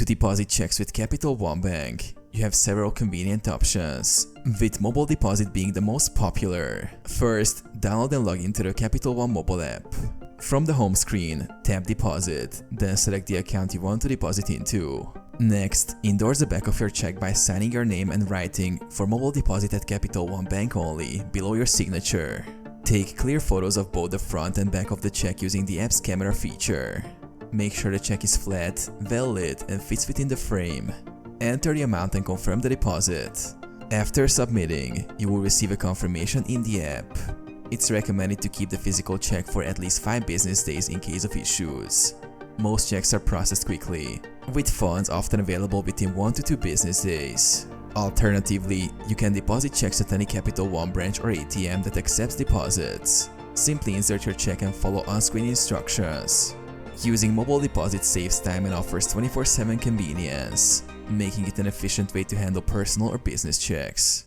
To deposit checks with Capital One Bank, you have several convenient options, with mobile deposit being the most popular. First, download and log into the Capital One mobile app. From the home screen, tap Deposit, then select the account you want to deposit into. Next, endorse the back of your check by signing your name and writing "For mobile deposit at Capital One Bank only" below your signature. Take clear photos of both the front and back of the check using the app's camera feature. Make sure the check is flat, well lit, and fits within the frame. Enter the amount and confirm the deposit. After submitting, you will receive a confirmation in the app. It's recommended to keep the physical check for at least 5 business days in case of issues. Most checks are processed quickly, with funds often available within 1 to 2 business days. Alternatively, you can deposit checks at any Capital One branch or ATM that accepts deposits. Simply insert your check and follow on-screen instructions. Using mobile deposit saves time and offers 24/7 convenience, making it an efficient way to handle personal or business checks.